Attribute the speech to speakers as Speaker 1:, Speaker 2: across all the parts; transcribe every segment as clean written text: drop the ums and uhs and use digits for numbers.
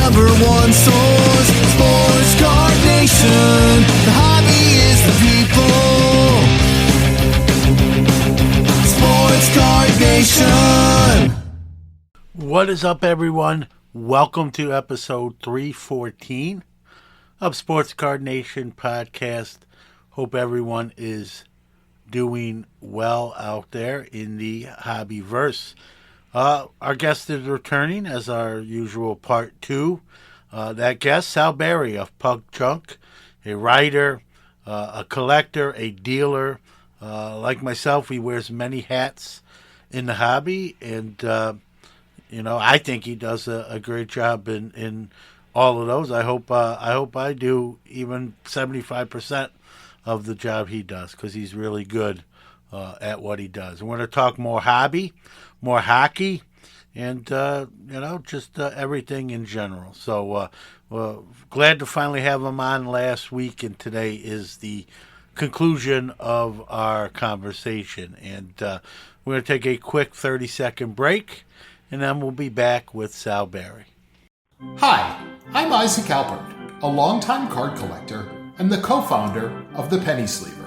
Speaker 1: number one source, Sports Card Nation. The hobby is the people. Sports Card Nation.
Speaker 2: What is up, everyone? Welcome to episode 314 of Sports Card Nation podcast. Hope everyone is doing well out there in the hobbyverse. Our guest is returning as our usual part two. That guest, Sal Berry of Puck Junk, a writer, a collector, a dealer. Like myself, he wears many hats in the hobby, and I think he does a great job in all of those. I hope I do even 75% of the job he does, because he's really good at what he does. And we're going to talk more hobby, more hockey, and just everything in general. So glad to finally have him on last week, and today is the conclusion of our conversation. And we're going to take a quick 30-second break, and then we'll be back with Sal Berry.
Speaker 3: Hi, I'm Isaac Alpert, a longtime card collector and the co-founder of the Penny Sleever.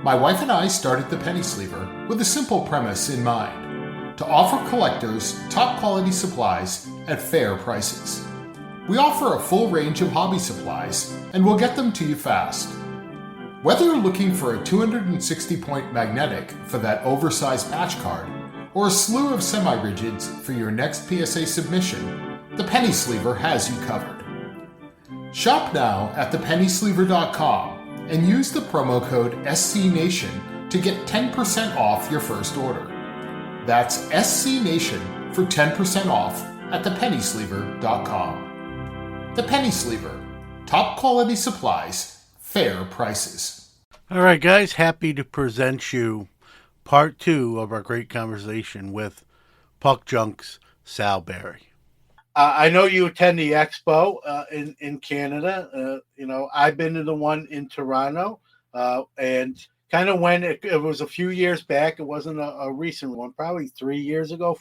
Speaker 3: My wife and I started the Penny Sleever with a simple premise in mind: to offer collectors top quality supplies at fair prices. We offer a full range of hobby supplies, and we'll get them to you fast. Whether you're looking for a 260-point magnetic for that oversized patch card, or a slew of semi-rigids for your next PSA submission, the Penny Sleever has you covered. Shop now at thepennysleever.com and use the promo code SCNation to get 10% off your first order. That's SCNation for 10% off at thepennysleever.com. The Penny Sleever. Top quality supplies, fair prices.
Speaker 2: All right, guys, happy to present you part two of our great conversation with Puck Junk's Sal Berry. I know you attend the Expo in Canada. I've been to the one in Toronto, and kind of when it was a few years back. It wasn't a recent one, probably 4 years ago.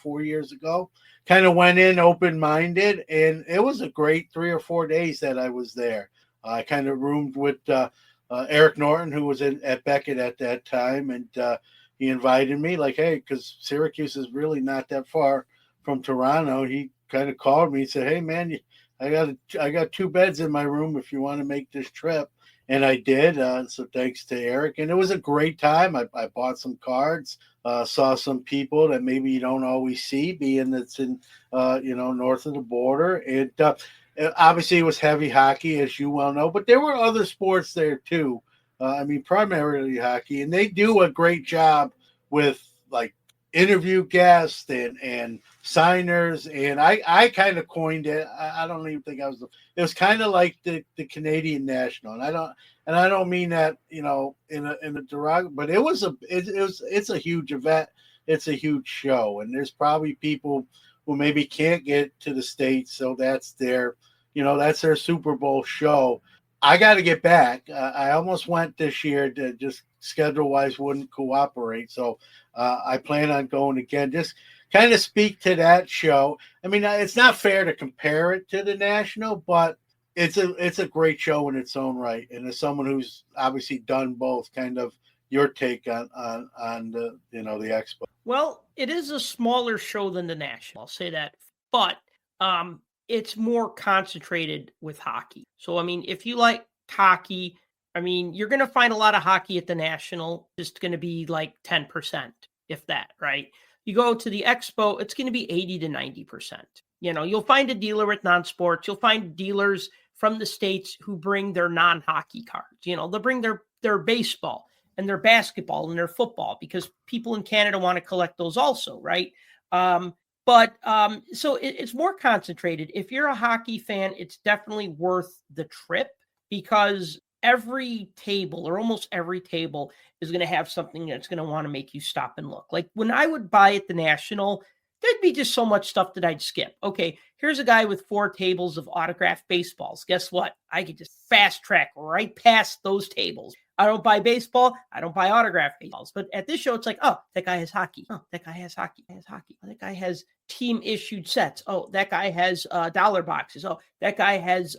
Speaker 2: Kind of went in open-minded, and it was a great 3 or 4 days that I was there. I kind of roomed with Eric Norton, who was at Beckett at that time, and he invited me, like, hey, because Syracuse is really not that far from Toronto. He kind of called me and said, hey, man, I got 2 beds in my room if you want to make this trip. And I did. So thanks to Eric. And it was a great time. I bought some cards, saw some people that maybe you don't always see, being that's in, north of the border. And obviously it was heavy hockey, as you well know, but there were other sports there too. Primarily hockey, and they do a great job with like interview guests and signers. And I kind of coined it. I don't even think it was kind of like the Canadian National. And I don't mean that, in a derogatory, but it's a huge event. It's a huge show. And there's probably people who maybe can't get to the States. So that's their Super Bowl show. I got to get back. I almost went this year, to just schedule-wise wouldn't cooperate. So I plan on going again. Just kind of speak to that show. It's not fair to compare it to the National, but it's a great show in its own right. And as someone who's obviously done both, kind of your take on the the Expo.
Speaker 4: Well, it is a smaller show than the National, I'll say that. But it's more concentrated with hockey. So, if you like hockey, you're going to find a lot of hockey at the National. It's going to be like 10%, if that, right? You go to the Expo, it's going to be 80 to 90%. You'll find a dealer at non-sports. You'll find dealers from the States who bring their non-hockey cards. They'll bring their baseball and their basketball and their football, because people in Canada want to collect those also, right? So it's more concentrated. If you're a hockey fan, it's definitely worth the trip, because every table, or almost every table, is going to have something that's going to want to make you stop and look. Like when I would buy at the National, there'd be just so much stuff that I'd skip. Okay, here's a guy with 4 tables of autographed baseballs. Guess what? I could just fast track right past those tables. I don't buy baseball. I don't buy autographed baseballs. But at this show, it's like, oh, that guy has hockey. Oh, that guy has hockey. That guy has team issued sets. Oh, that guy has dollar boxes. Oh, that guy has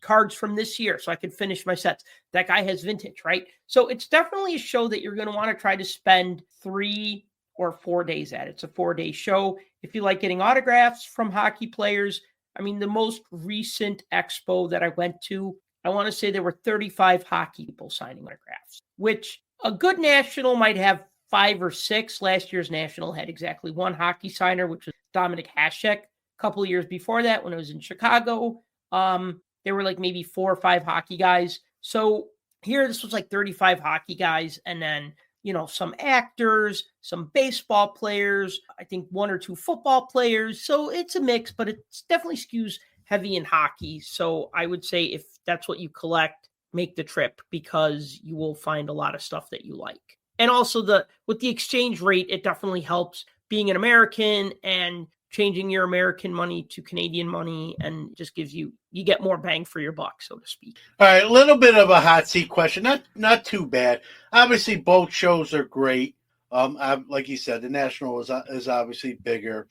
Speaker 4: cards from this year so I can finish my sets. That guy has vintage, right? So it's definitely a show that you're going to want to try to spend 3 or 4 days at. It's a 4-day show. If you like getting autographs from hockey players, I mean, the most recent expo that I went to, I want to say there were 35 hockey people signing autographs, which a good national might have 5 or 6. Last year's national had exactly 1 hockey signer, which was Dominic Hasek. A couple of years before that, when I was in Chicago, there were like maybe 4 or 5 hockey guys. So here, this was like 35 hockey guys. And then, some actors, some baseball players, I think 1 or 2 football players. So it's a mix, but it's definitely skews heavy in hockey. So I would say if that's what you collect, make the trip because you will find a lot of stuff that you like. And also with the exchange rate, it definitely helps being an American and changing your American money to Canadian money, and just gives you get more bang for your buck, so to speak.
Speaker 2: All right, a little bit of a hot seat question, not too bad. Obviously, both shows are great. Like you said, the National is obviously bigger.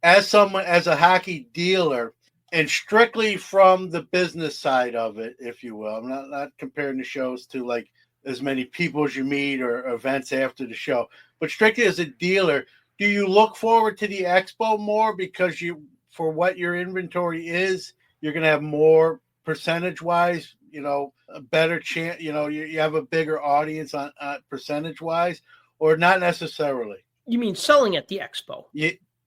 Speaker 2: As a hockey dealer, and strictly from the business side of it, if you will, I'm not comparing the shows to like as many people as you meet or events after the show, but strictly as a dealer, do you look forward to the expo more because for what your inventory is, you're going to have more percentage wise, a better chance, you have a bigger audience on percentage wise, or not necessarily?
Speaker 4: You mean selling at the expo?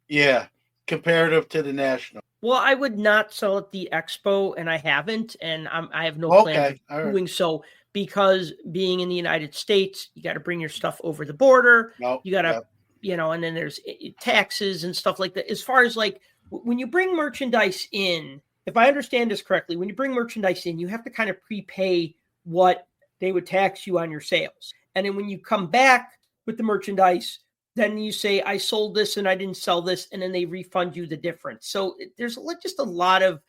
Speaker 2: Yeah. Comparative to the National.
Speaker 4: Well, I would not sell at the expo, and I haven't, and I have no plans of doing so, because being in the United States, you got to bring your stuff over the border. You got to, and then there's taxes and stuff like that. As far as like when you bring merchandise in, if I understand this correctly, when you bring merchandise in, you have to kind of prepay what they would tax you on your sales. And then when you come back with the merchandise, then you say, I sold this and I didn't sell this, and then they refund you the difference. So there's just a lot of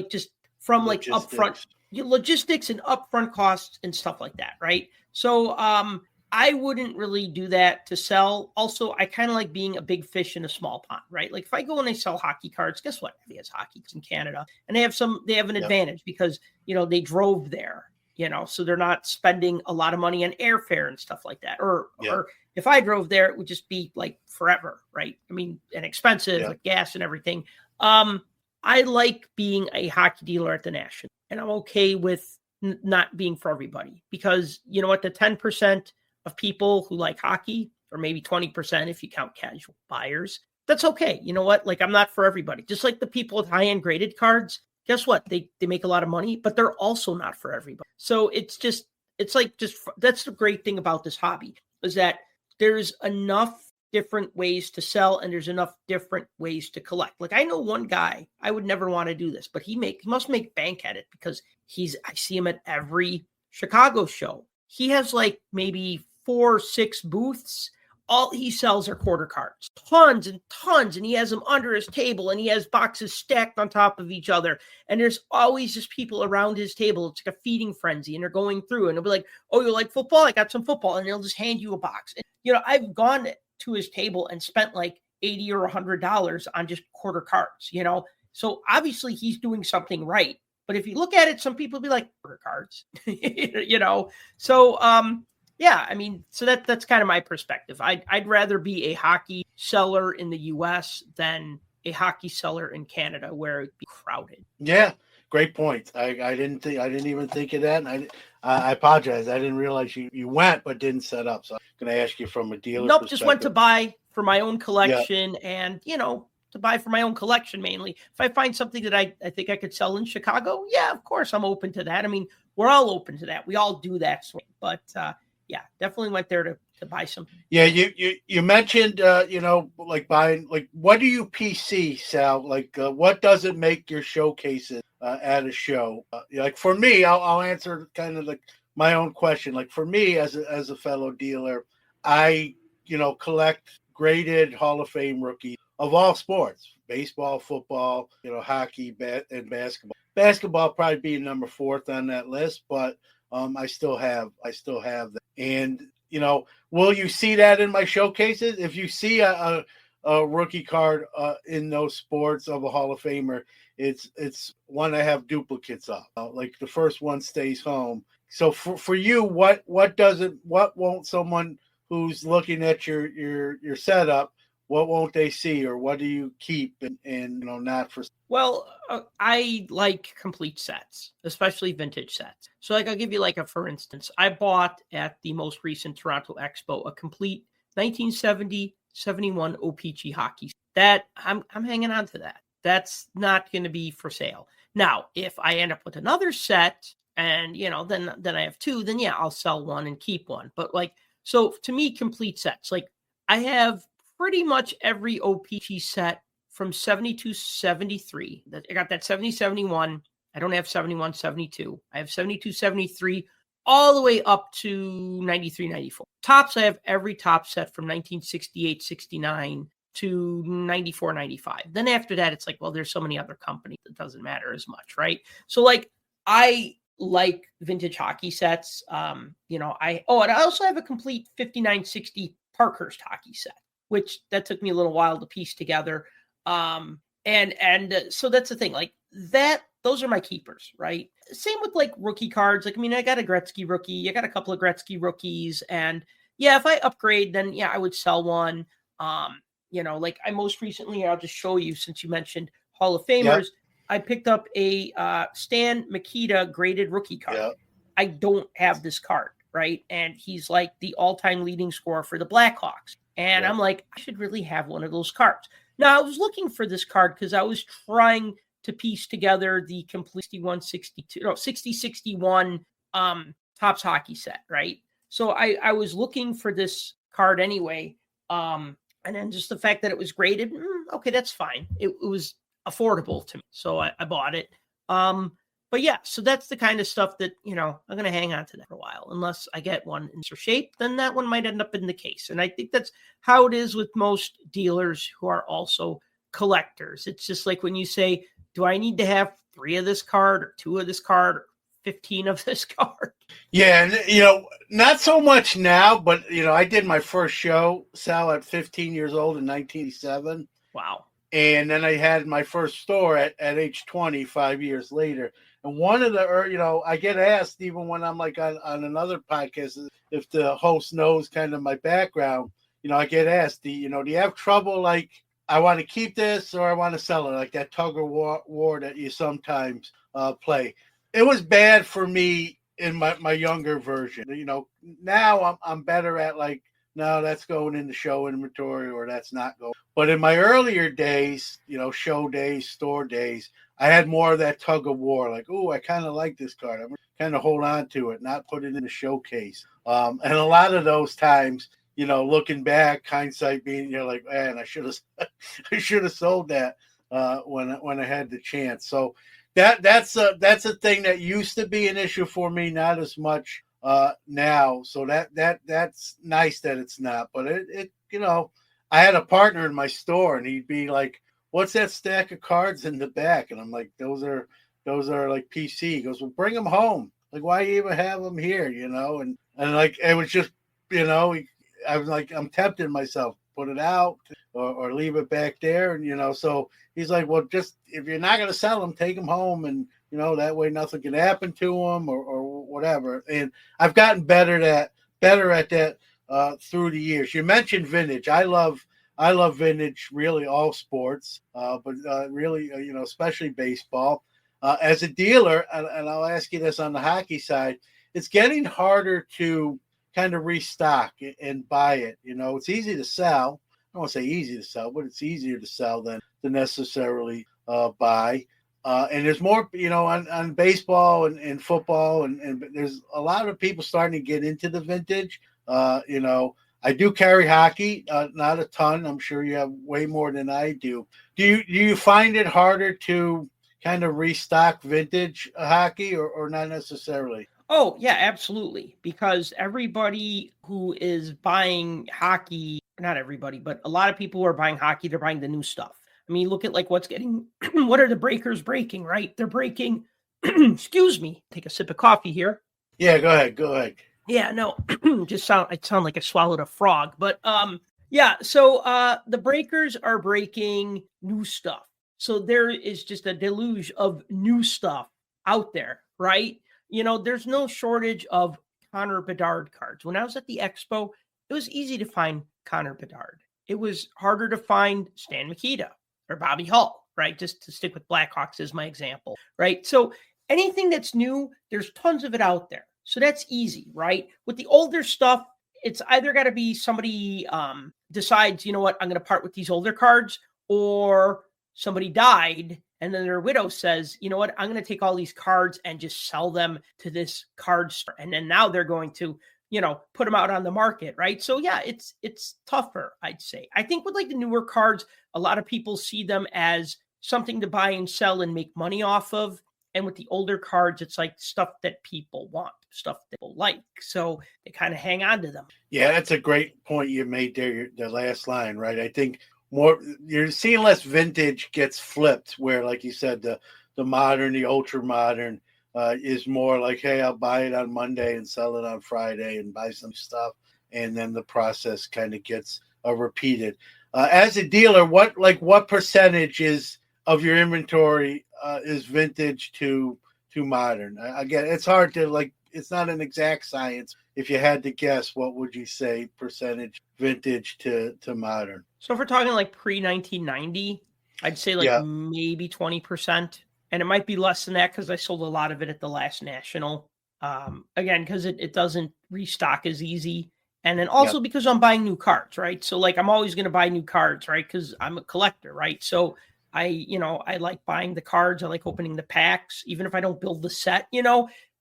Speaker 4: just from upfront logistics and upfront costs and stuff like that, right? So I wouldn't really do that to sell. Also, I kind of like being a big fish in a small pond, right? Like if I go and I sell hockey cards, guess what? He has hockey in Canada, and they have an advantage because they drove there. So they're not spending a lot of money on airfare and stuff like that. Or if I drove there, it would just be like forever, right? I mean, and expensive, like gas and everything. I like being a hockey dealer at the National, and I'm okay with not being for everybody, because you know what? The 10% of people who like hockey, or maybe 20% if you count casual buyers, that's okay. You know what? Like, I'm not for everybody. Just like the people with high-end graded cards, guess what? They make a lot of money, but they're also not for everybody. So that's the great thing about this hobby, is that there's enough different ways to sell, and there's enough different ways to collect. Like, I know one guy, I would never want to do this, but he must make bank at it, because I see him at every Chicago show. He has like maybe 4 or 6 booths. All he sells are quarter cards, tons and tons, and he has them under his table, and he has boxes stacked on top of each other. And there's always just people around his table. It's like a feeding frenzy, and they're going through, and they'll be like, "Oh, you like football? I got some football," and they'll just hand you a box. And, I've gone to his table and spent like $80 or $100 on just quarter cards. So obviously he's doing something right. But if you look at it, some people be like, quarter cards, So yeah, I mean, so that's kind of my perspective. I'd rather be a hockey seller in the U.S. than a hockey seller in Canada, where it'd be crowded.
Speaker 2: Yeah, great point. I didn't even think of that. And I apologize. I didn't realize you went but didn't set up. So I'm going to ask you from a dealer.
Speaker 4: Nope, just went to buy for my own collection, and to buy for my own collection mainly. If I find something that I think I could sell in Chicago, yeah, of course I'm open to that. I mean, we're all open to that. We all do that, but. Yeah, definitely went there to buy something.
Speaker 2: Yeah, you mentioned like buying, like, what do you PC, Sal? Like, what does it make your showcases at a show? Like for me, I'll answer kind of like my own question. Like for me, as a fellow dealer, I collect graded Hall of Fame rookies of all sports: baseball, football, hockey, and basketball. Basketball probably being number 4th on that list, but I still have that. And will you see that in my showcases? If you see a rookie card in those sports of a Hall of Famer, it's one I have duplicates of. Like the first one stays home. So for you, what won't someone who's looking at your setup, what won't they see, or what do you keep and not for?
Speaker 4: Well, I like complete sets, especially vintage sets. So like I'll give you like for instance, I bought at the most recent Toronto Expo a complete 1970-71 O-Pee-Chee hockey set. That I'm hanging on to that. That's not going to be for sale. Now, if I end up with another set and then I have two, then yeah, I'll sell one and keep one. But like, so to me, complete sets, like I have pretty much every O-Pee-Chee set from 72-73. I got that 70-71. I don't have 71-72. I have 72-73 all the way up to 93-94. Tops, I have every top set from 1968-69 to 94-95. Then after that, it's like, well, there's so many other companies, it doesn't matter as much, right? So like, I like vintage hockey sets. And I also have a complete 59-60 Parkhurst hockey set, which that took me a little while to piece together. So that's the thing, like that, those are my keepers, right? Same with like rookie cards. Like, I mean, I got a Gretzky rookie, I got a couple of Gretzky rookies, and yeah, if I upgrade, then yeah, I would sell one. Like I most recently, I'll just show you since you mentioned Hall of Famers, yep. I picked up a Stan Mikita graded rookie card. Yep. I don't have this card, right? And he's like the all-time leading scorer for the Blackhawks. And yep. I'm like, I should really have one of those cards. Now, I was looking for this card because I was trying to piece together the complete 60-61 Topps hockey set, right? So I was looking for this card anyway. And then just the fact that it was graded, okay, that's fine. It was affordable to me, so I bought it. But yeah, so that's the kind of stuff that, I'm going to hang on to that for a while. Unless I get one in shape, then that one might end up in the case. And I think that's how it is with most dealers who are also collectors. It's just like when you say, do I need to have 3 of this card or 2 of this card or 15 of this card?
Speaker 2: Yeah, and, not so much now, but, I did my first show, Sal, at 15 years old in 1987.
Speaker 4: Wow.
Speaker 2: And then I had my first store at age 20, 5 years later. And one of the, I get asked even when I'm like on another podcast, if the host knows kind of my background, I get asked, do you have trouble? Like, I want to keep this or I want to sell it, like that tug of war that you sometimes play. It was bad for me in my younger version. Now I'm better at like, no, that's going in the show inventory or that's not going. But in my earlier days, show days, store days, I had more of that tug of war. Like, oh, I kind of like this card. I'm going to kind of hold on to it, not put it in the showcase. And a lot of those times, looking back, hindsight being, like, man, I should have sold that when I had the chance. So that's a thing that used to be an issue for me, not as much now. So that's nice that it's not. But it I had a partner in my store, and he'd be like, "What's that stack of cards in the back?" And I'm like, "Those are like PC." He goes, "Well, bring them home. Like, why you even have them here?" And like it was just, I was like, I'm tempting myself, put it out or leave it back there, and so he's like, "Well, just if you're not gonna sell them, take them home, and that way nothing can happen to them or whatever." And I've gotten better at that through the years. You mentioned vintage. I love vintage, really all sports, but really, especially baseball. As a dealer, and I'll ask you this on the hockey side, it's getting harder to kind of restock and buy it. It's easy to sell. I don't want to say easy to sell, but it's easier to sell than to necessarily buy. And there's more, on baseball and football, and there's a lot of people starting to get into the vintage. I do carry hockey, not a ton. I'm sure you have way more than I do. Do you find it harder to kind of restock vintage hockey or not necessarily?
Speaker 4: Oh, yeah, absolutely. Because everybody who is buying hockey, not everybody, but a lot of people who are buying hockey, they're buying the new stuff. I mean, look at like what are the breakers breaking, right? They're breaking, excuse me, take a sip of coffee here.
Speaker 2: Yeah, go ahead. Go ahead.
Speaker 4: Yeah, no, I sound like I swallowed a frog, but yeah. So the breakers are breaking new stuff. So there is just a deluge of new stuff out there, right? There's no shortage of Connor Bedard cards. When I was at the Expo, it was easy to find Connor Bedard. It was harder to find Stan Mikita or Bobby Hull, right? Just to stick with Blackhawks as my example, right? So anything that's new, there's tons of it out there. So that's easy, right? With the older stuff, it's either got to be somebody decides, you know what, I'm going to part with these older cards, or somebody died and then their widow says, you know what, I'm going to take all these cards and just sell them to this card store. And then now they're going to, put them out on the market, right? So yeah, it's tougher, I'd say. I think with like the newer cards, a lot of people see them as something to buy and sell and make money off of. And with the older cards, it's like stuff that people want, stuff that people like. So they kind of hang on to them.
Speaker 2: Yeah, that's a great point you made there, the last line, right? I think you're seeing less vintage gets flipped, where, like you said, the modern, the ultra modern is more like, hey, I'll buy it on Monday and sell it on Friday and buy some stuff. And then the process kind of gets repeated. As a dealer, what percentage of your inventory is vintage to modern? Again, it's hard to it's not an exact science. If you had to guess, what would you say percentage vintage to modern?
Speaker 4: So if we're talking like pre-1990, I'd say maybe 20%. And it might be less than that because I sold a lot of it at the last National. Again, because it doesn't restock as easy. And then also because I'm buying new cards, right? So I'm always going to buy new cards, right? Because I'm a collector, right? So I like buying the cards. I like opening the packs. Even if I don't build the set,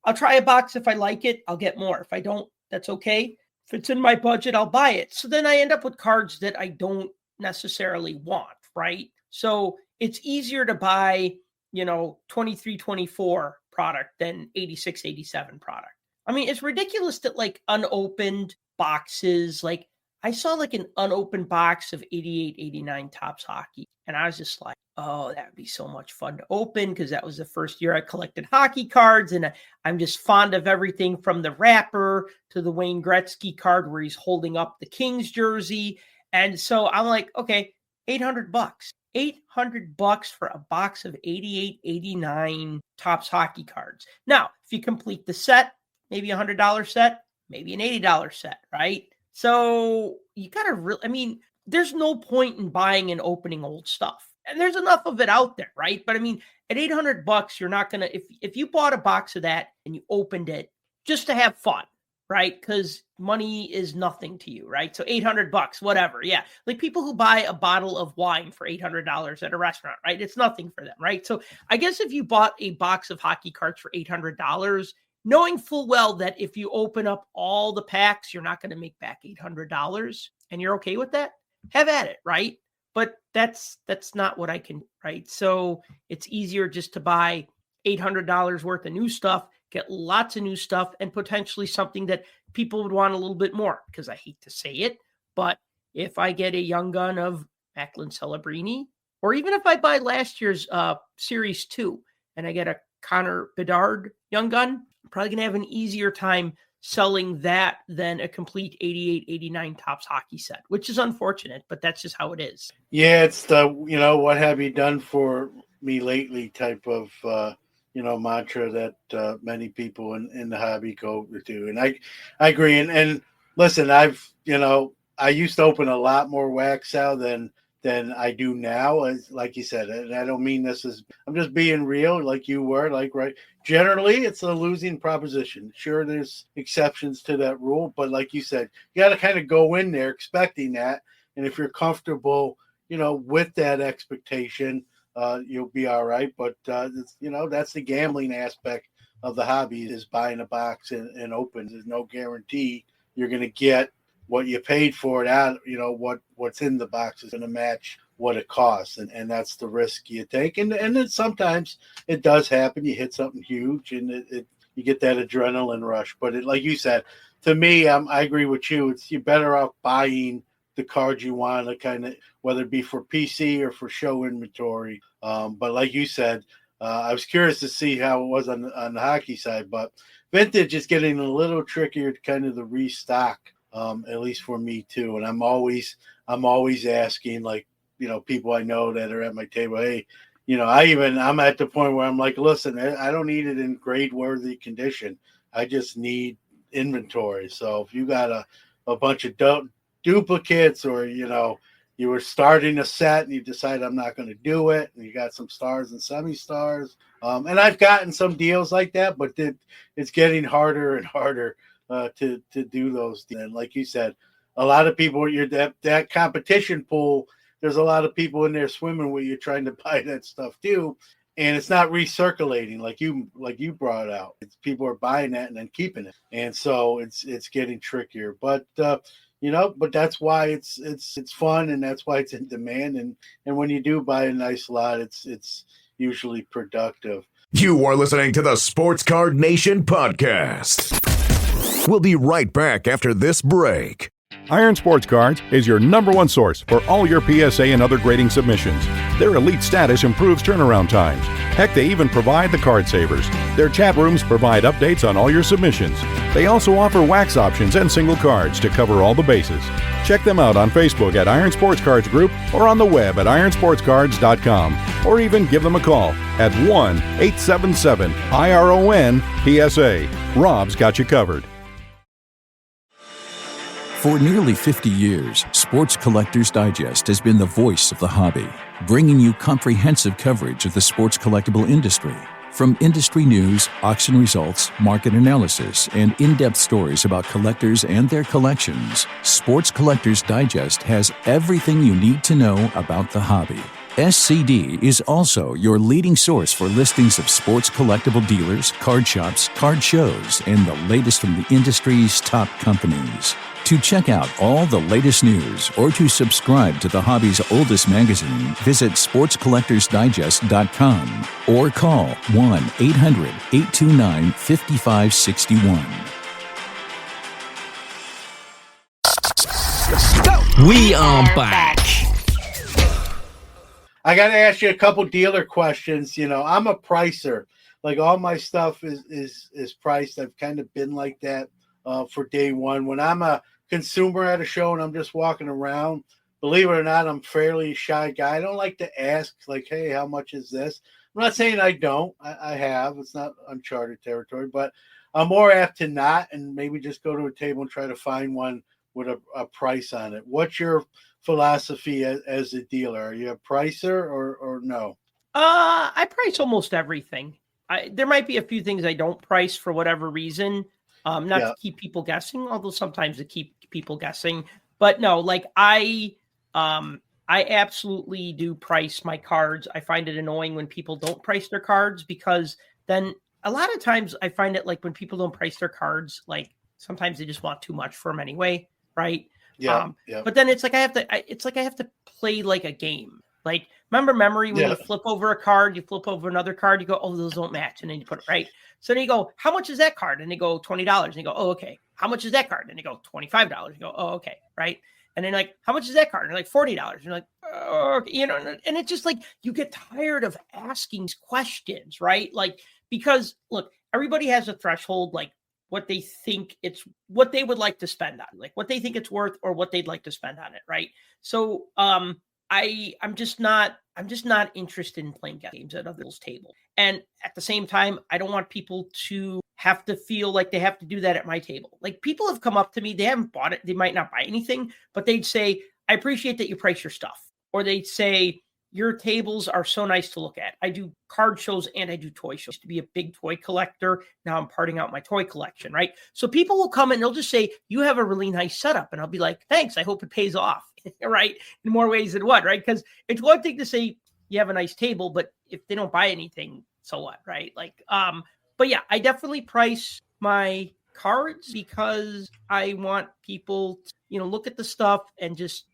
Speaker 4: I'll try a box. If I like it, I'll get more. If I don't, that's okay. If it's in my budget, I'll buy it. So then I end up with cards that I don't necessarily want, right? So it's easier to buy, 23-24 product than 86-87 product. I mean, it's ridiculous that unopened boxes, I saw an unopened box of 88-89 Topps Hockey. And I was just like, oh, that would be so much fun to open because that was the first year I collected hockey cards. And I'm just fond of everything from the wrapper to the Wayne Gretzky card where he's holding up the Kings jersey. And so I'm like, okay, $800. $800 for a box of 88-89 Topps Hockey cards. Now, if you complete the set, maybe a $100 set, maybe an $80 set, right? So you got to there's no point in buying and opening old stuff. And there's enough of it out there, right? But at $800, you're not going to, if you bought a box of that and you opened it just to have fun, right? Because money is nothing to you, right? So $800, whatever. Yeah. Like people who buy a bottle of wine for $800 at a restaurant, right? It's nothing for them, right? So I guess if you bought a box of hockey cards for $800, knowing full well that if you open up all the packs, you're not going to make back $800 and you're okay with that, have at it, right? But that's not what I can, right? So it's easier just to buy $800 worth of new stuff, get lots of new stuff, and potentially something that people would want a little bit more, because I hate to say it, but if I get a young gun of Macklin Celebrini, or even if I buy last year's Series 2 and I get a Connor Bedard young gun, I'm probably going to have an easier time selling that than a complete 88-89 Topps Hockey set, which is unfortunate, but that's just how it is.
Speaker 2: Yeah, it's the, what have you done for me lately type of, mantra that many people in the hobby go to. And I agree. And listen, I used to open a lot more wax out than I do now. Like you said, and I don't mean this as, I'm just being real like you were, right. Generally, it's a losing proposition. Sure, there's exceptions to that rule, but like you said, you got to kind of go in there expecting that. And if you're comfortable, with that expectation, you'll be all right. But, that's the gambling aspect of the hobby, is buying a box and open. There's no guarantee you're going to get what you paid for it out, what's in the box is going to match what it costs. And that's the risk you take. And then sometimes it does happen. You hit something huge and you get that adrenaline rush. But like you said, to me, I agree with you. You're better off buying the cards you want to kind of, whether it be for PC or for show inventory. But like you said, I was curious to see how it was on the hockey side, but vintage is getting a little trickier to kind of the restock, at least for me too. And I'm always asking, like, people I know that are at my table, hey, I'm at the point where I'm like, listen, I don't need it in grade worthy condition. I just need inventory. So if you got a bunch of duplicates, or you were starting a set and you decide I'm not going to do it, and you got some stars and semi-stars, and I've gotten some deals like that, but it's getting harder and harder to do those. And like you said, a lot of people, that competition pool, there's a lot of people in there swimming where you're trying to buy that stuff too, and it's not recirculating like you brought out. People are buying that and then keeping it, and so it's getting trickier. But but that's why it's fun, and that's why it's in demand. And when you do buy a nice lot, it's usually productive.
Speaker 5: You are listening to the Sports Card Nation podcast. We'll be right back after this break.
Speaker 6: Iron Sports Cards is your #1 source for all your PSA and other grading submissions. Their elite status improves turnaround times. Heck, they even provide the card savers. Their chat rooms provide updates on all your submissions. They also offer wax options and single cards to cover all the bases. Check them out on Facebook at Iron Sports Cards Group, or on the web at ironsportscards.com, or even give them a call at 1-877-IRON-PSA. Rob's got you covered.
Speaker 7: For nearly 50 years, Sports Collectors Digest has been the voice of the hobby, bringing you comprehensive coverage of the sports collectible industry. From industry news, auction results, market analysis, and in-depth stories about collectors and their collections, Sports Collectors Digest has everything you need to know about the hobby. SCD is also your leading source for listings of sports collectible dealers, card shops, card shows, and the latest from the industry's top companies. To check out all the latest news or to subscribe to the hobby's oldest magazine, visit sportscollectorsdigest.com or call 1-800-829-5561.
Speaker 1: We are back.
Speaker 2: I got to ask you a couple dealer questions. I'm a pricer. Like, all my stuff is priced. I've kind of been like that for day one. When I'm a consumer at a show and I'm just walking around, believe it or not, I'm a fairly shy guy. I don't like to ask, like, hey, how much is this? I'm not saying I don't. I have. It's not uncharted territory, but I'm more apt to not, and maybe just go to a table and try to find one with a price on it. What's your philosophy as a dealer? Are you a pricer or no?
Speaker 4: I price almost everything. There might be a few things I don't price for whatever reason. Not to keep people guessing, although sometimes to keep people guessing. But no, like I absolutely do price my cards. I find it annoying when people don't price their cards, because then a lot of times I find it like when people don't price their cards, like sometimes they just want too much for them anyway, right? Yeah. But then it's like I have to play like a game. Like, remember memory when you flip over a card, you flip over another card, you go, oh, those don't match, and then you put it right. So then you go, how much is that card? And they go $20, and you go, oh, okay. How much is that card? And they go $25. You go, oh, okay, right. And then like, how much is that card? And they're like $40. And you're like, oh, okay. And it's just like you get tired of asking questions, right? Like, because look, everybody has a threshold, like what they think what they would like to spend on, like what they think it's worth or what they'd like to spend on it, right? So I'm just not interested in playing games at other people's table. And at the same time, I don't want people to have to feel like they have to do that at my table. Like, people have come up to me, they haven't bought it, they might not buy anything, but they'd say, I appreciate that you price your stuff. Or they'd say, your tables are so nice to look at. I do card shows and I do toy shows. To be a big toy collector, now I'm parting out my toy collection, right? So people will come and they'll just say, you have a really nice setup. And I'll be like, thanks, I hope it pays off, right? In more ways than one, right? Because it's one thing to say you have a nice table, but if they don't buy anything, so what, right? Like, but yeah, I definitely price my cards because I want people to, look at the stuff and just,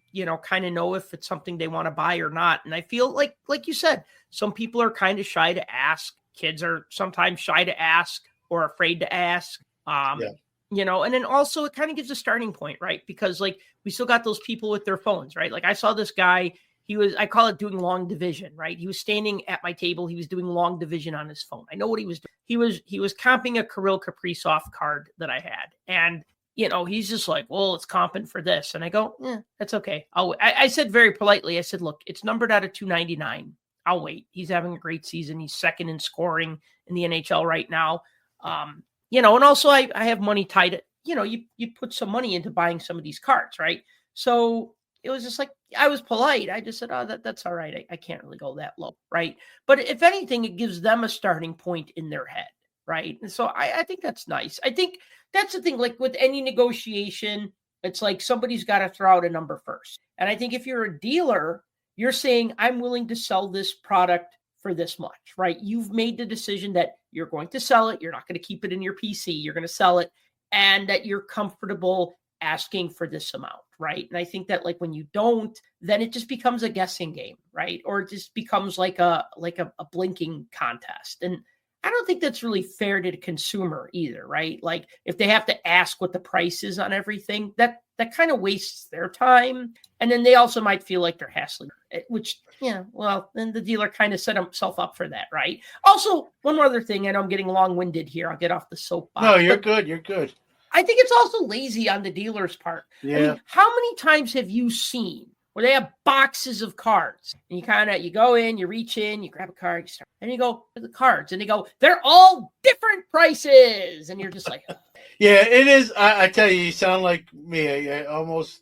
Speaker 4: kind of know if it's something they want to buy or not. And I feel like you said, some people are kind of shy to ask. Kids are sometimes shy to ask or afraid to ask. And then also it kind of gives a starting point, right? Because like we still got those people with their phones, right? Like I saw this guy, I call it doing long division, right? He was standing at my table. He was doing long division on his phone. I know what he was doing. He was comping a Kirill Kaprizov card that I had. And, he's just like, well, it's comping for this. And I go, that's okay. I said very politely, I said, look, it's numbered out of 299. I'll wait. He's having a great season. He's second in scoring in the NHL right now. And also I have money tied at, you put some money into buying some of these cards, right? So it was just like, I was polite. I just said, oh, that's all right. I can't really go that low, right? But if anything, it gives them a starting point in their head, right? And so I think that's nice. I think that's the thing, like with any negotiation, it's like somebody's got to throw out a number first. And I think if you're a dealer, you're saying, I'm willing to sell this product for this much, right? You've made the decision that you're going to sell it. You're not going to keep it in your PC. You're going to sell it, and that you're comfortable asking for this amount, right? And I think that like when you don't, then it just becomes a guessing game, right? Or it just becomes like a blinking contest. And I don't think that's really fair to the consumer either, right? Like if they have to ask what the price is on everything, that kind of wastes their time. And then they also might feel like they're hassling, which, well, then the dealer kind of set himself up for that, right? Also, one more other thing, I know I'm getting long-winded here. I'll get off the soapbox.
Speaker 2: No, you're good. You're good.
Speaker 4: I think it's also lazy on the dealer's part.
Speaker 2: Yeah.
Speaker 4: I mean, how many times have you seen where they have boxes of cards and you go in, you reach in, you grab a card, you start, and you go to the cards and they go, they're all different prices. And you're just like,
Speaker 2: yeah, it is. I tell you sound like me almost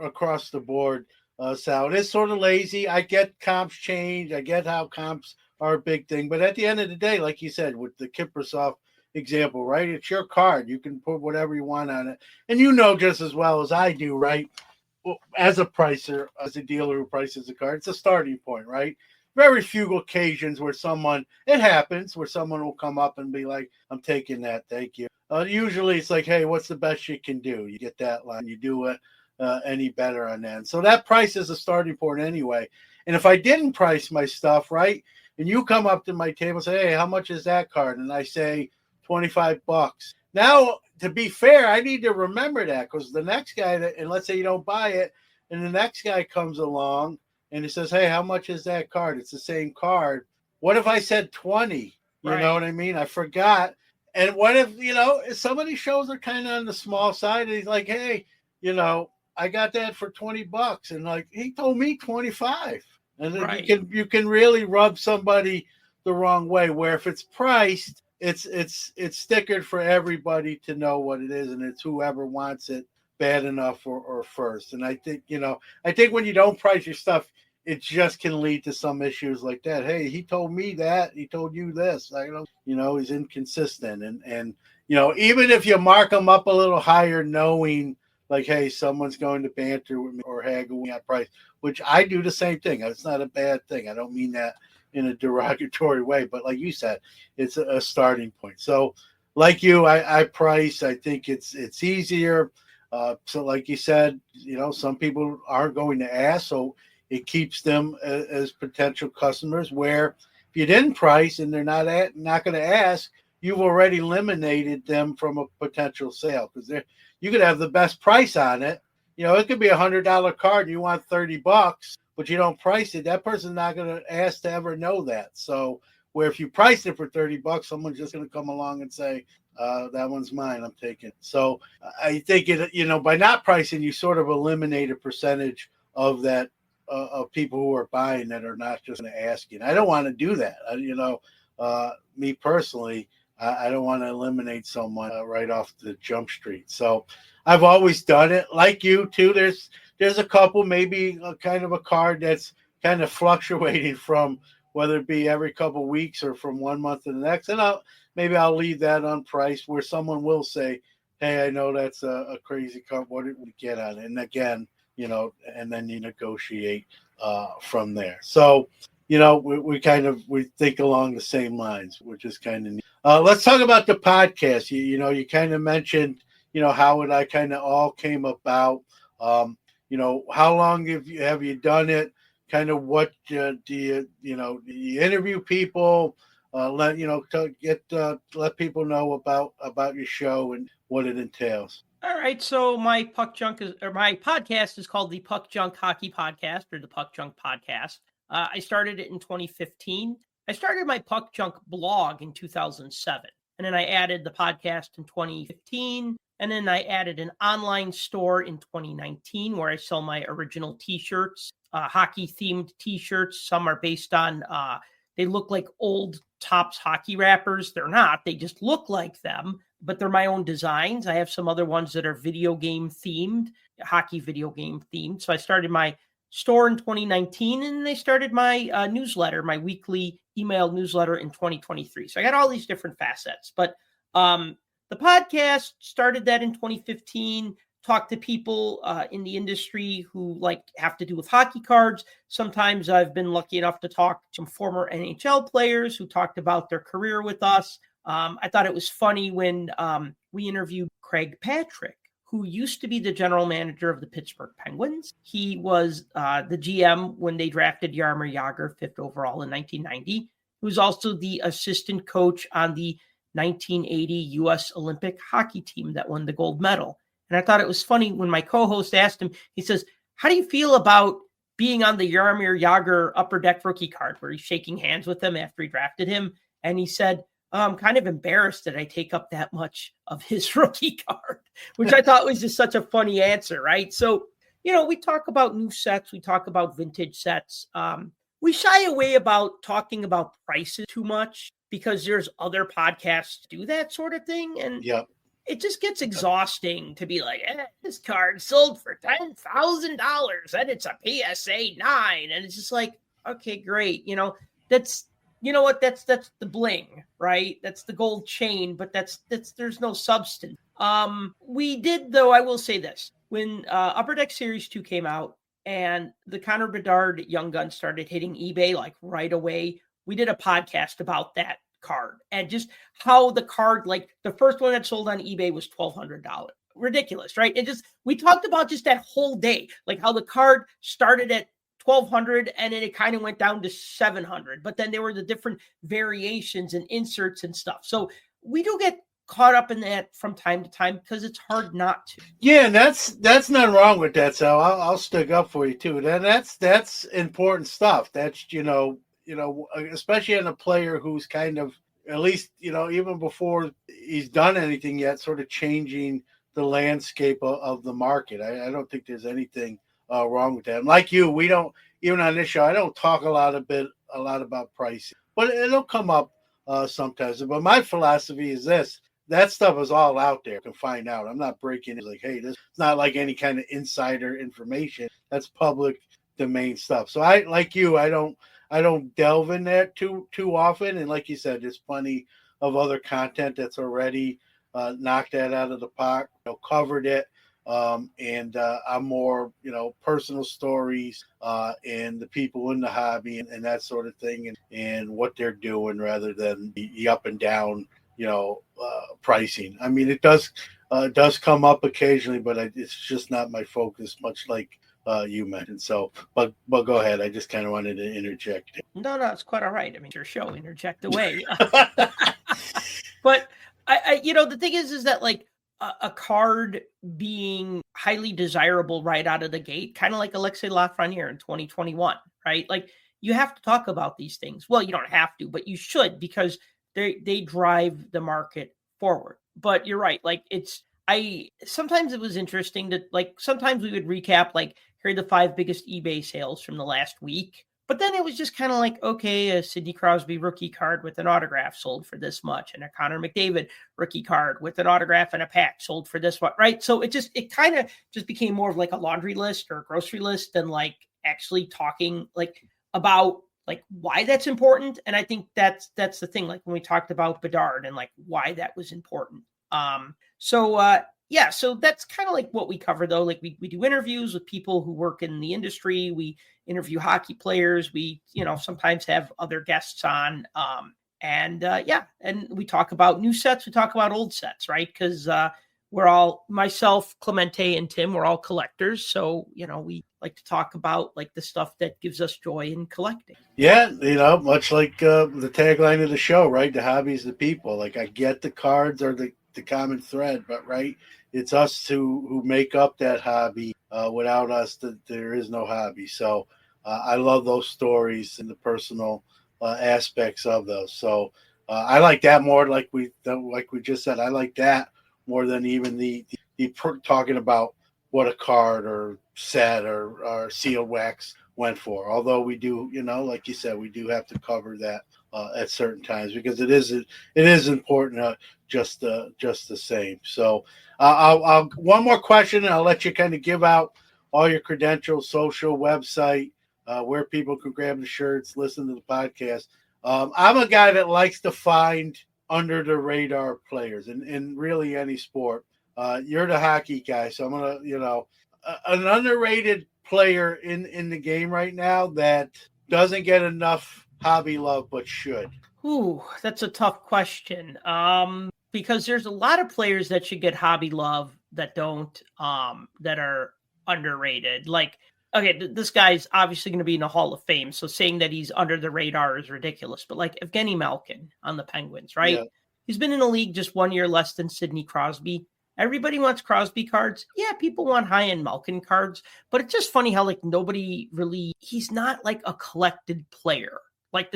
Speaker 2: across the board, Sal. It is sort of lazy. I get comps change. I get how comps are a big thing. But at the end of the day, like you said, with the Kiprusoff example, right? It's your card. You can put whatever you want on it. And just as well as I do, right? Well, as a pricer, as a dealer who prices a card, it's a starting point, right? Very few occasions where it happens where someone will come up and be like, I'm taking that. Thank you. Usually it's like, hey, what's the best you can do? You get that line. You do it any better on that. So that price is a starting point anyway. And if I didn't price my stuff, right, and you come up to my table and say, hey, how much is that card? And I say, $25. Now, to be fair, I need to remember that because the next guy and let's say you don't buy it, and the next guy comes along and he says, hey, how much is that card? It's the same card. What if I said 20? You know what I mean? I forgot. And what if, some of these shows are kind of on the small side and he's like, hey, I got that for $20. And like, he told me 25. And then you can really rub somebody the wrong way, where if it's priced, it's stickered for everybody to know what it is, and it's whoever wants it bad enough or first. And I think when you don't price your stuff, it just can lead to some issues like that. Hey, he told me that, he told you this. I don't, he's inconsistent, and even if you mark them up a little higher, knowing like, hey, someone's going to banter with me or haggle me on price, which I do the same thing. It's not a bad thing. I don't mean that in a derogatory way, but like you said, it's a starting point. So like you, I price. I think it's easier. So like you said, some people aren't going to ask, so it keeps them as potential customers, where if you didn't price and they're not going to ask, you've already eliminated them from a potential sale, because you could have the best price on it. It could be $100 card and you want $30, but you don't price it. That person's not going to ask to ever know that. So where if you price it for $30, someone's just going to come along and say, that one's mine, I'm taking it. So I think by not pricing, you sort of eliminate a percentage of that, of people who are buying that are not just going to ask you. And I don't want to do that. Me personally, I don't want to eliminate someone right off the jump street. So I've always done it like you too. There's a couple, maybe a kind of a card that's kind of fluctuating from whether it be every couple of weeks or from 1 month to the next. And I'll leave that unpriced, where someone will say, hey, I know that's a crazy card. What did we get on it? And again, and then you negotiate from there. So, we think along the same lines, which is kind of neat. Let's talk about the podcast. You kind of mentioned, how it kind of all came about. How long have you done it? Kind of what do you interview people? Let people know about your show and what it entails.
Speaker 4: All right. So my my podcast is called the Puck Junk Hockey Podcast, or the Puck Junk Podcast. I started it in 2015. I started my Puck Junk blog in 2007. And then I added the podcast in 2015. And then I added an online store in 2019 where I sell my original t-shirts, hockey-themed t-shirts. Some are based on, they look like old Topps hockey wrappers. They're not. They just look like them, but they're my own designs. I have some other ones that are video game themed, hockey video game themed. So I started my store in 2019, and they started my newsletter, my weekly email newsletter in 2023. So I got all these different facets, but the podcast started that in 2015, talked to people in the industry who have to do with hockey cards. Sometimes I've been lucky enough to talk to some former NHL players who talked about their career with us. I thought it was funny when we interviewed Craig Patrick, who used to be the general manager of the Pittsburgh Penguins. He was the GM when they drafted Jaromir Jagr 5th overall in 1990. He was also the assistant coach on the 1980 U.S. Olympic hockey team that won the gold medal. And I thought it was funny when my co-host asked him, he says, how do you feel about being on the Jaromir Jagr upper deck rookie card where he's shaking hands with him after he drafted him? And he said, I'm kind of embarrassed that I take up that much of his rookie card, which I thought was just such a funny answer, right? So, we talk about new sets. We talk about vintage sets. We shy away about talking about prices too much because there's other podcasts do that sort of thing. And it just gets exhausting to be like, this card sold for $10,000 and it's a PSA 9. And it's just like, okay, great. That's the bling, right? That's the gold chain, but there's no substance. We did, though, I will say this, when Upper Deck Series 2 came out and the Connor Bedard Young Gun started hitting eBay right away, we did a podcast about that card and just how the card, the first one that sold on eBay was $1,200. Ridiculous, right? And we talked about just that whole day, how the card started at $1,200 and then it kind of went down to $700, but then there were the different variations and inserts and stuff. So we do get caught up in that from time to time because it's hard not to.
Speaker 2: Yeah, and that's nothing wrong with that. So I'll stick up for you too. That's important stuff. That's especially in a player who's kind of, at least even before he's done anything yet, sort of changing the landscape of the market. I don't think there's anything wrong with that. And like you, we don't, even on this show, I don't talk a lot about pricing, but it'll come up sometimes. But my philosophy is this: that stuff is all out there. You can find out. I'm not breaking it hey, this it's not like any kind of insider information. That's public domain stuff. So I don't delve in that too often. And like you said, there's plenty of other content that's already knocked that out of the park, covered it. And I'm more, personal stories and the people in the hobby and that sort of thing and what they're doing rather than the up and down, pricing. I mean, it does come up occasionally, but it's just not my focus, much like you mentioned. So, but go ahead. I just kind of wanted to interject.
Speaker 4: No, it's quite all right. I mean, your show, interject away. But I the thing is that a card being highly desirable right out of the gate, kind of like Alexei Lafreniere in 2021, right? You have to talk about these things. Well, you don't have to, but you should, because they drive the market forward. But you're right. Sometimes it was interesting to sometimes we would recap, here are the 5 biggest eBay sales from the last week. But then it was just kind of okay, a Sidney Crosby rookie card with an autograph sold for this much, and a Connor McDavid rookie card with an autograph and a pack sold for this one, right? So it kind of just became more of a laundry list or a grocery list than actually talking about why that's important. And I think that's the thing, when we talked about Bedard and why that was important. So that's kind of what we cover, though. We do interviews with people who work in the industry. We interview hockey players. We, sometimes have other guests on. And we talk about new sets. We talk about old sets, right? Because we're all, myself, Clemente, and Tim, we're all collectors. So, we like to talk about the stuff that gives us joy in collecting.
Speaker 2: Yeah, much like the tagline of the show, right? The hobby's the people. I get the cards are the the common thread, but right, it's us who make up that hobby. Without us, there is no hobby. So I love those stories and the personal aspects of those. So I like that more. Like we just said, I like that more than even the talking about what a card or set or sealed wax went for. Although we do, like you said, we do have to cover that at certain times because it is important just the same. So I'll one more question and I'll let you kind of give out all your credentials, social, website, where people can grab the shirts, listen to the podcast. I'm a guy that likes to find under the radar players in really any sport. You're the hockey guy, so I'm gonna, an underrated player in the game right now that doesn't get enough hobby love but should.
Speaker 4: Ooh, that's a tough question. Because there's a lot of players that should get hobby love that don't, that are underrated. Like, okay, this guy's obviously going to be in the Hall of Fame, so saying that he's under the radar is ridiculous. But like Evgeny Malkin on the Penguins, right? Yeah. He's been in the league just 1 year less than Sidney Crosby. Everybody wants Crosby cards. Yeah, people want high-end Malkin cards, but it's just funny how like nobody really, he's not like a collected player, like at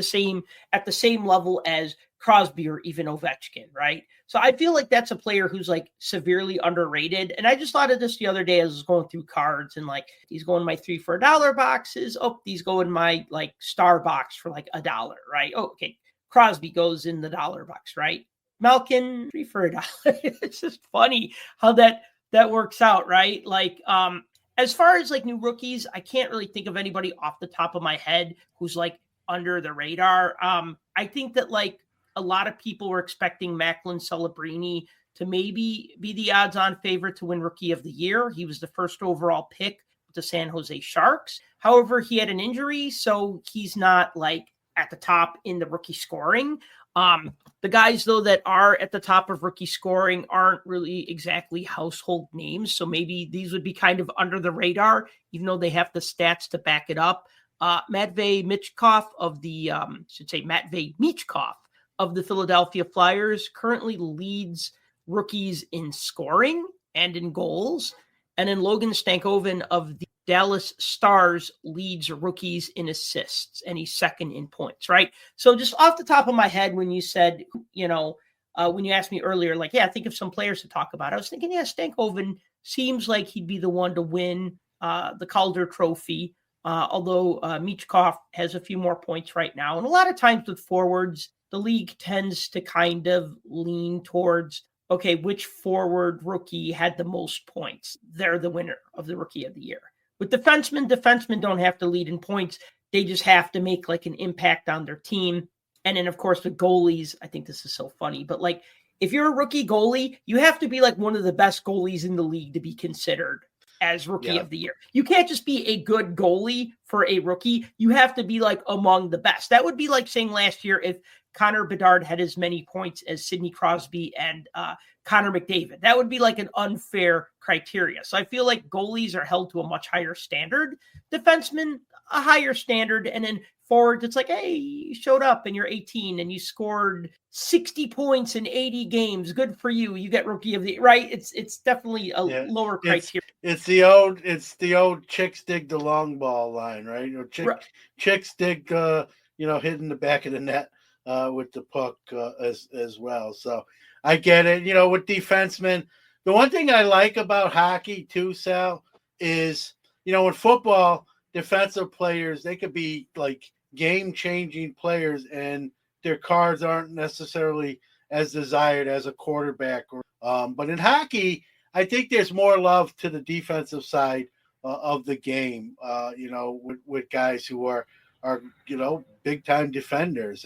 Speaker 4: the same level as Crosby or even Ovechkin, right? So I feel like that's a player who's like severely underrated. And I just thought of this the other day as I was going through cards and like these go in my 3 for $1 boxes. Oh, these go in my like star box for like $1, right? Oh, okay. Crosby goes in the $1 box, right? Malkin 3 for $1. It's just funny how that works out, right? Like, as far as like new rookies, I can't really think of anybody off the top of my head who's like under the radar. I think that like a lot of people were expecting Macklin Celebrini to maybe be the odds-on favorite to win Rookie of the Year. He was the first overall pick with the San Jose Sharks. However, he had an injury, so he's not like at the top in the rookie scoring. The guys, though, that are at the top of rookie scoring aren't really exactly household names. So maybe these would be kind of under the radar, even though they have the stats to back it up. Matvei Michkov of the, Matvei Michkov of the Philadelphia Flyers currently leads rookies in scoring and in goals. And then Logan Stankoven of the Dallas Stars leads rookies in assists, and he's second in points, right? So just off the top of my head, when you said, when you asked me earlier, like, yeah, think of some players to talk about, I was thinking, yeah, Stankoven seems like he'd be the one to win the Calder Trophy, although Michkov has a few more points right now. And a lot of times with forwards, the league tends to kind of lean towards, okay, which forward rookie had the most points? They're the winner of the Rookie of the Year. With defensemen don't have to lead in points. They just have to make like an impact on their team. And then, of course, with goalies, I think this is so funny, but like if you're a rookie goalie, you have to be like one of the best goalies in the league to be considered as Rookie of the Year. You can't just be a good goalie for a rookie. You have to be like among the best. That would be like saying last year if Connor Bedard had as many points as Sidney Crosby and Connor McDavid. That would be like an unfair criteria. So I feel like goalies are held to a much higher standard. Defensemen, a higher standard. And then forwards, it's like, hey, you showed up and you're 18 and you scored 60 points in 80 games. Good for you. You get Rookie of the Year, right? It's definitely a lower criteria.
Speaker 2: It's the old chicks dig the long ball line, right? Or chicks dig, hitting the back of the net. With the puck as well. So I get it. With defensemen, the one thing I like about hockey too, Sal, is, in football, defensive players, they could be like game-changing players and their cards aren't necessarily as desired as a quarterback. But in hockey, I think there's more love to the defensive side of the game, with guys who are big time defenders.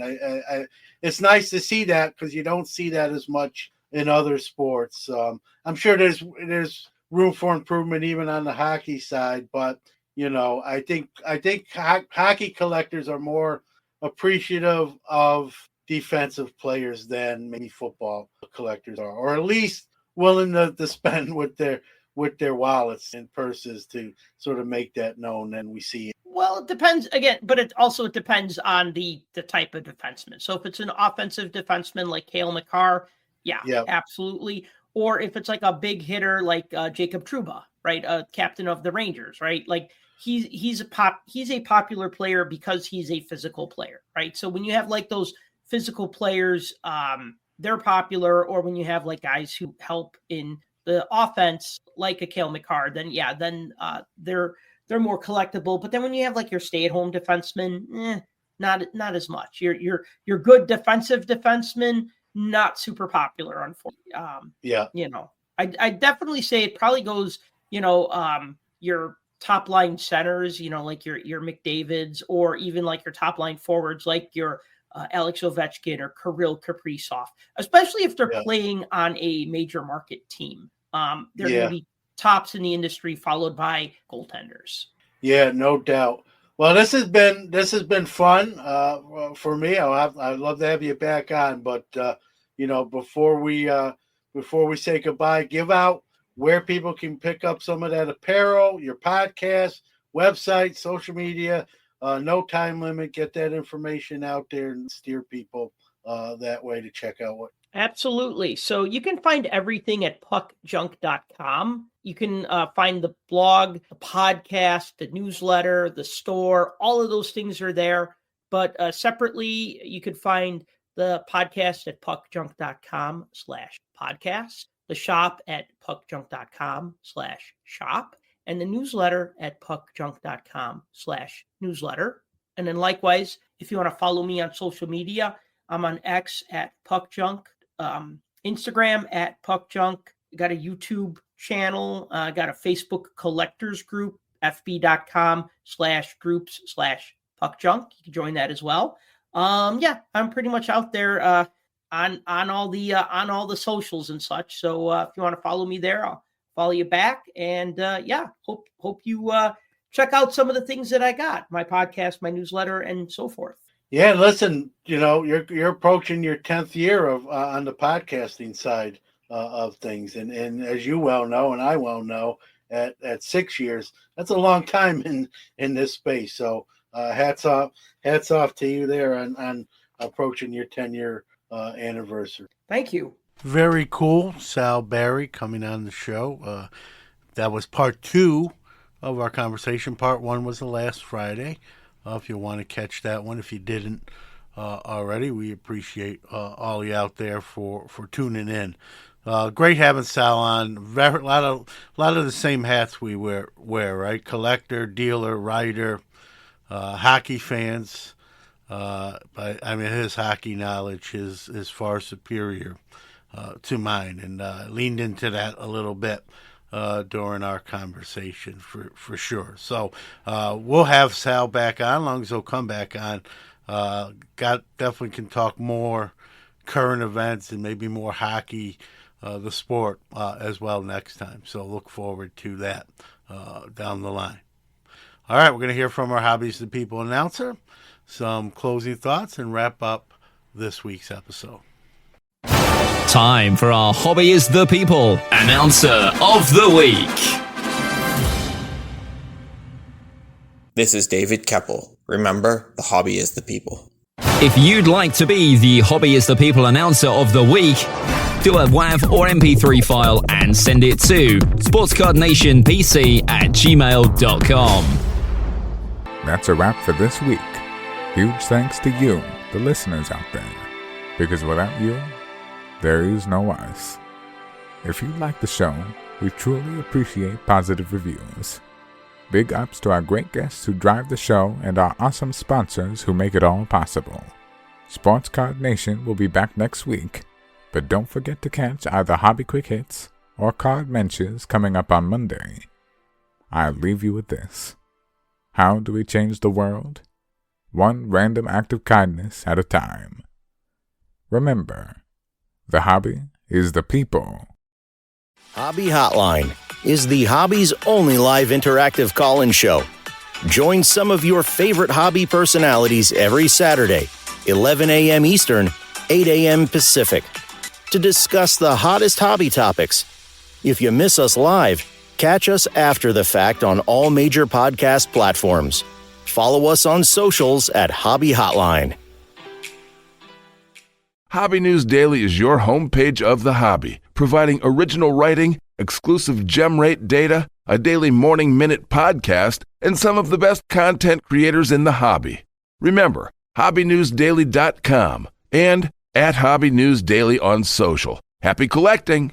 Speaker 2: It's nice to see that because you don't see that as much in other sports. I'm sure there's room for improvement even on the hockey side, but I think hockey collectors are more appreciative of defensive players than maybe football collectors are, or at least willing to spend with their wallets and purses to sort of make that known. And we see it.
Speaker 4: Well, it depends again, but it depends on the type of defenseman. So if it's an offensive defenseman like Cale Makar, Yeah, absolutely. Or if it's like a big hitter like Jacob Trouba, right? Captain of the Rangers, right? Like he's a popular player because he's a physical player, right? So when you have like those physical players, they're popular. Or when you have like guys who help in the offense, like a Cale Makar, then they're more collectible. But then when you have like your stay-at-home defenseman, not as much. Your good defensive defenseman, not super popular, unfortunately. I definitely say it probably goes, your top line centers, like your McDavids, or even like your top line forwards, like your Alex Ovechkin or Kirill Kaprizov, especially if they're playing on a major market team. They're going to be tops in the industry, followed by goaltenders.
Speaker 2: Yeah, no doubt. Well, this has been fun for me. I'd love to have you back on, but before we say goodbye, give out where people can pick up some of that apparel, your podcast, website, social media. No time limit. Get that information out there and steer people that way to check out what.
Speaker 4: Absolutely. So you can find everything at puckjunk.com. You can find the blog, the podcast, the newsletter, the store. All of those things are there. But separately, you could find the podcast at puckjunk.com/podcast, the shop at puckjunk.com/shop, and the newsletter at puckjunk.com/newsletter. And then likewise, if you want to follow me on social media, I'm on X at puckjunk, Instagram at puckjunk. Got a YouTube channel. Got a Facebook collectors group, fb.com/groups/puckjunk. You can join that as well. I'm pretty much out there on all the socials and such. So if you want to follow me there, I'll follow you back. And hope you check out some of the things that I got, my podcast, my newsletter, and so forth.
Speaker 2: Yeah, listen, you're approaching your 10th year of on the podcasting side of things, and as you well know, and I well know, at 6 years, that's a long time in this space. So hats off to you there on approaching your 10-year anniversary.
Speaker 4: Thank you.
Speaker 2: Very cool. Sal Barry coming on the show. That was part 2 of our conversation. Part 1 was the last Friday. If you want to catch that one, if you didn't already, we appreciate all you out there for tuning in. Great having Sal on. A lot of the same hats we wear, right? Collector, dealer, writer, hockey fans. But I mean, his hockey knowledge is far superior to mine, and leaned into that a little bit during our conversation for sure. So we'll have Sal back on, as long as he'll come back on. Definitely can talk more current events and maybe more hockey, the sport as well next time. So look forward to that down the line. All right, we're going to hear from our Hobbies to People announcer, some closing thoughts, and wrap up this week's episode.
Speaker 8: Time for our Hobby is the People Announcer of the Week.
Speaker 9: This is David Keppel. Remember, the hobby is the people.
Speaker 8: If you'd like to be the Hobby is the People Announcer of the Week, do a WAV or MP3 file and send it to sportscardnationpc@gmail.com.
Speaker 10: That's a wrap for this week. Huge thanks to you, the listeners out there, because without you, there is no us. If you like the show, we truly appreciate positive reviews. Big ups to our great guests who drive the show and our awesome sponsors who make it all possible. Sports Card Nation will be back next week, but don't forget to catch either Hobby Quick Hits or Card Mentions coming up on Monday. I'll leave you with this. How do we change the world? One random act of kindness at a time. Remember, the hobby is the people.
Speaker 11: Hobby Hotline is the hobby's only live interactive call-in show. Join some of your favorite hobby personalities every Saturday, 11 a.m. Eastern, 8 a.m. Pacific, to discuss the hottest hobby topics. If you miss us live, catch us after the fact on all major podcast platforms. Follow us on socials at Hobby Hotline.
Speaker 12: Hobby News Daily is your homepage of the hobby, providing original writing, exclusive gem rate data, a daily morning minute podcast, and some of the best content creators in the hobby. Remember, hobbynewsdaily.com and @Hobby News Daily on social. Happy collecting!